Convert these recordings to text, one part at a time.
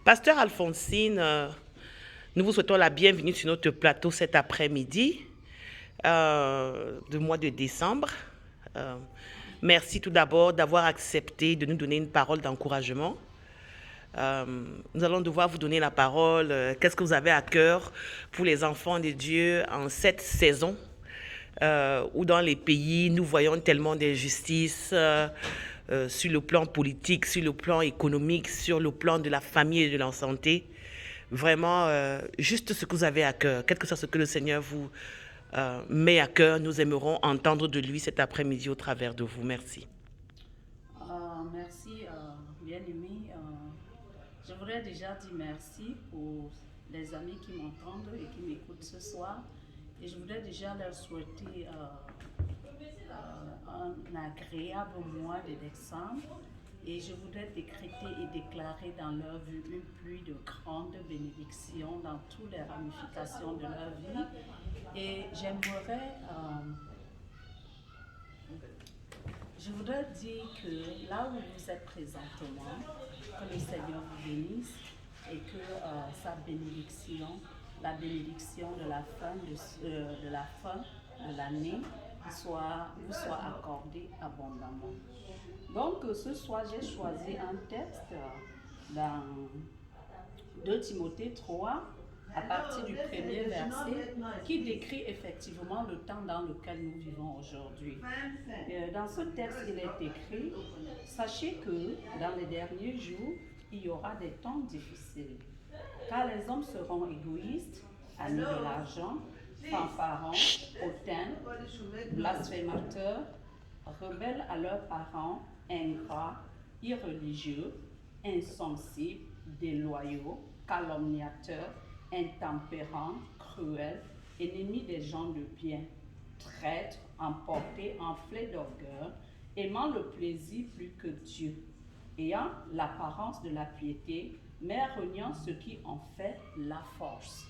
Pasteur Alphonsine, nous vous souhaitons la bienvenue sur notre plateau cet après-midi du mois de décembre. Euh, Merci tout d'abord d'avoir accepté de nous donner une parole d'encouragement. Nous allons devoir vous donner la parole. Qu'est-ce que vous avez à cœur pour les enfants de Dieu en cette saison où dans les pays, nous voyons tellement d'injustices sur le plan politique, sur le plan économique, sur le plan de la famille et de la santé. Vraiment, juste ce que vous avez à cœur, quel que soit ce que le Seigneur vous met à cœur, nous aimerons entendre de lui cet après-midi au travers de vous. Merci. Merci, bien-aimé. Je voudrais déjà dire merci pour les amis qui m'entendent et qui m'écoutent ce soir. Et je voudrais déjà leur souhaiter un agréable mois de décembre. Et je voudrais décréter et déclarer dans leur vie une pluie de grandes bénédictions dans toutes les ramifications de leur vie. Et je voudrais dire que là où vous êtes présentement, que le Seigneur vous bénisse et que sa bénédiction, la bénédiction de la fin de l'année, vous soit accordée abondamment. Donc ce soir, j'ai choisi un texte dans 2 Timothée 3, à partir du premier verset, qui décrit effectivement le temps dans lequel nous vivons aujourd'hui. Dans ce texte, il est écrit: sachez que dans les derniers jours, il y aura des temps difficiles, car les hommes seront égoïstes, amis de l'argent, fanfarons, hautains, blasphémateurs, rebelles à leurs parents, ingrats, irreligieux, insensibles, déloyaux, calomniateurs, intempérants, cruels, ennemis des gens de bien, traîtres, emportés, enflés d'orgueil, aimant le plaisir plus que Dieu, ayant l'apparence de la piété, mais reniant ce qui en fait la force.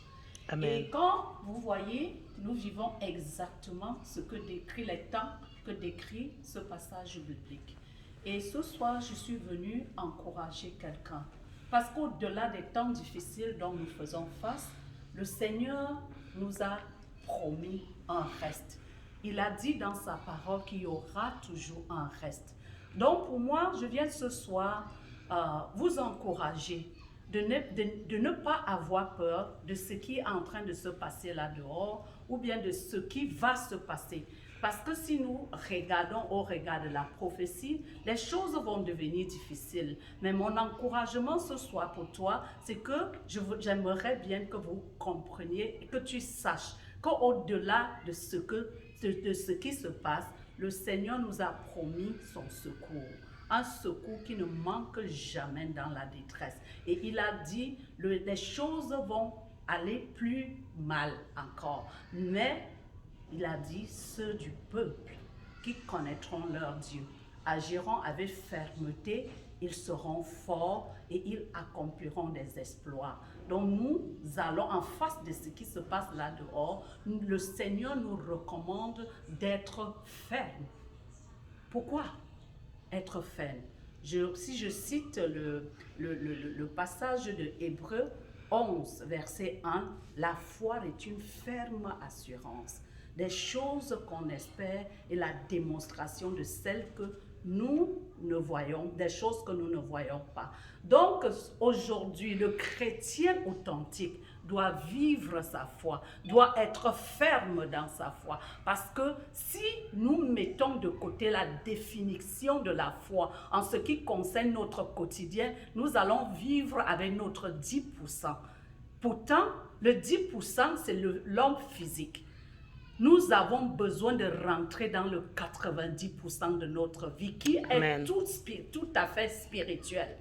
Amen. Et quand vous voyez, nous vivons exactement ce que décrit les temps, que décrit ce passage biblique. Et ce soir, je suis venue encourager quelqu'un. Parce qu'au-delà des temps difficiles dont nous faisons face, le Seigneur nous a promis un reste. Il a dit dans sa parole qu'il y aura toujours un reste. Donc pour moi, je viens ce soir vous encourager de ne pas avoir peur de ce qui est en train de se passer là dehors ou bien de ce qui va se passer. Parce que si nous regardons au regard de la prophétie, les choses vont devenir difficiles. Mais mon encouragement ce soir pour toi, c'est que j'aimerais bien que vous compreniez et que tu saches qu'au-delà de ce qui se passe, le Seigneur nous a promis son secours. Un secours qui ne manque jamais dans la détresse. Et il a dit, les choses vont aller plus mal encore. Mais il a dit, ceux du peuple qui connaîtront leur Dieu agiront avec fermeté, ils seront forts et ils accompliront des exploits. Donc nous allons en face de ce qui se passe là dehors. Le Seigneur nous recommande d'être fermes. Pourquoi être ferme? Si je cite le passage de Hébreux 11, verset 1, la foi est une ferme assurance des choses qu'on espère et la démonstration de celles que nous ne voyons, des choses que nous ne voyons pas. Donc aujourd'hui, le chrétien authentique doit vivre sa foi, doit être ferme dans sa foi. Parce que si nous mettons de côté la définition de la foi en ce qui concerne notre quotidien, nous allons vivre avec notre 10%. Pourtant, le 10%, c'est l'homme physique. Nous avons besoin de rentrer dans le 90% de notre vie qui est tout à fait spirituel.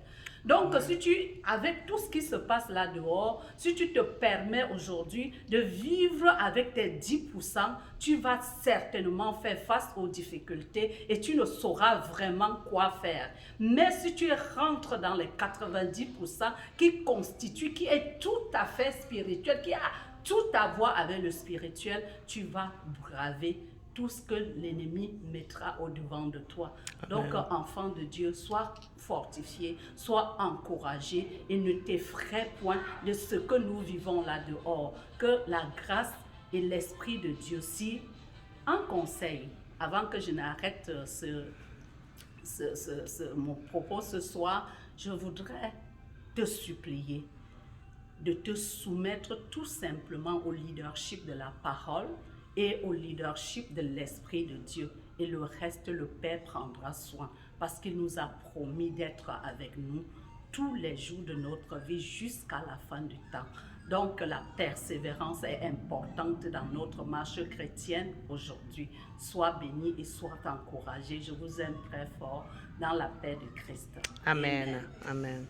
Donc, avec tout ce qui se passe là dehors, si tu te permets aujourd'hui de vivre avec tes 10%, tu vas certainement faire face aux difficultés et tu ne sauras vraiment quoi faire. Mais si tu rentres dans les 90% qui est tout à fait spirituel, qui a tout à voir avec le spirituel, tu vas braver tout ce que l'ennemi mettra au-devant de toi. Donc, enfant de Dieu, sois fortifié, sois encouragé et ne t'effraie point de ce que nous vivons là dehors. Que la grâce et l'Esprit de Dieu, si un conseil, avant que je n'arrête mon propos ce soir, je voudrais te supplier de te soumettre tout simplement au leadership de la parole et au leadership de l'Esprit de Dieu. Et le reste, le Père prendra soin parce qu'il nous a promis d'être avec nous tous les jours de notre vie jusqu'à la fin du temps. Donc la persévérance est importante dans notre marche chrétienne aujourd'hui. Sois béni et sois encouragé. Je vous aime très fort dans la paix de Christ. Amen. Amen.